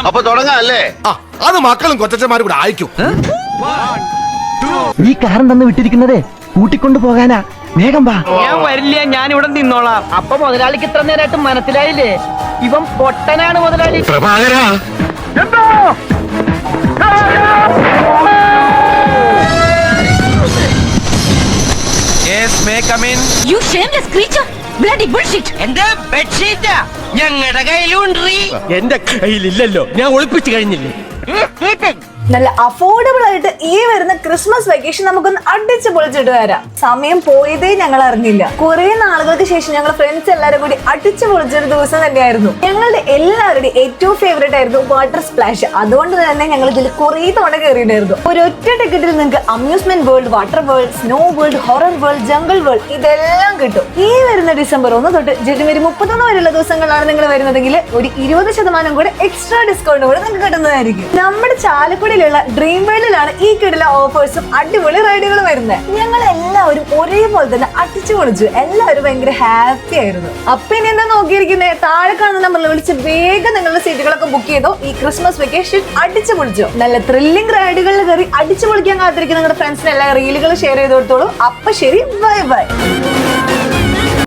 അപ്പൊ തുടങ്ങാല്ലേ? അത് മക്കളും കൊച്ചന്മാരും കൂടെ അയക്കും. ഈ കാറും തന്ന് വിട്ടിരിക്കുന്നതേ കൂട്ടിക്കൊണ്ടു പോകാനാ. വേഗം വാ. ഞാൻ വരില്ല, ഞാൻ ഇവിടെ നിന്നോളാം. അപ്പൊ മുതലാളിക്ക് ഇത്ര നേരമായിട്ട് മനസ്സിലായില്ലേ? ഇവൻ പൊട്ടനാണ് മുതലാളി. പ്രഭാകരാ, You shameless creature! Bloody bullshit! എന്റെ ബെഡ്ഷീറ്റാ ഞങ്ങളുടെ കയ്യിലുണ്ട്. എന്റെ കയ്യിലില്ലല്ലോ, ഞാൻ ഒളിപ്പിച്ചു കഴിഞ്ഞില്ലേ. നല്ല അഫോർഡബിൾ ആയിട്ട് ഈ വരുന്ന ക്രിസ്മസ് വെക്കേഷൻ നമുക്കൊന്ന് അടിച്ചു പൊളിച്ചിട്ട് വരാം. സമയം പോയതേ ഞങ്ങൾ അറിഞ്ഞില്ല. കുറെ നാളുകൾക്ക് ശേഷം ഞങ്ങൾ ഫ്രണ്ട്സ് എല്ലാവരും കൂടി അടിച്ചു പൊളിച്ചൊരു ദിവസം തന്നെയായിരുന്നു. ഞങ്ങളുടെ എല്ലാവരുടെയും ഏറ്റവും ഫേവറേറ്റ് ആയിരുന്നു വാട്ടർ സ്പ്ലാഷ്. അതുകൊണ്ട് തന്നെ ഞങ്ങൾ ഇതിൽ കുറെ തവണ കയറിയിട്ടുണ്ടായിരുന്നു. ഒരൊറ്റ ടിക്കറ്റിൽ നിങ്ങൾക്ക് amusement world, water world, snow world, horror world, jungle world ഇതെല്ലാം കിട്ടും. ഈ വരുന്ന ഡിസംബർ 1 തൊട്ട് ജനുവരി 31 വരെയുള്ള ദിവസങ്ങളാണ് നിങ്ങൾ വരുന്നതെങ്കിൽ ഒരു 20% കൂടെ എക്സ്ട്രാ ഡിസ്കൗണ്ട് കൂടെ നിങ്ങൾക്ക് കിട്ടുന്നതായിരിക്കും. നമ്മുടെ ചാലക്കുടി ഡ്രീം വേൾഡിലാണ് ഈ കിടില ഓഫേഴ്സും അടിപൊളി റൈഡുകളും വരുന്നത്. ഞങ്ങൾ എല്ലാവരും ഒരേപോലെ തന്നെ അടിച്ചു പൊളിച്ചു. എല്ലാവരും ഭയങ്കര ഹാപ്പി ആയിരുന്നു. അപ്പൊ ഇനി എന്താ നോക്കിയിരിക്കുന്നത്? താഴെ കാണുന്ന നമ്പറിൽ വിളിച്ച് വേഗം നിങ്ങളുടെ സീറ്റുകളൊക്കെ ബുക്ക് ചെയ്തോ. ഈ ക്രിസ്മസ് വെക്കേഷൻ അടിച്ചു പൊളിച്ചോ. നല്ല ത്രില്ലിംഗ് റൈഡുകളിൽ കയറി അടിച്ചു പൊളിക്കാൻ കാത്തിരിക്കുന്ന നിങ്ങളുടെ ഫ്രണ്ട്സിന് എല്ലാ റീലുകളും ഷെയർ ചെയ്ത് കൊടുത്തോളൂ. അപ്പൊ ശരി, ബൈ ബൈ.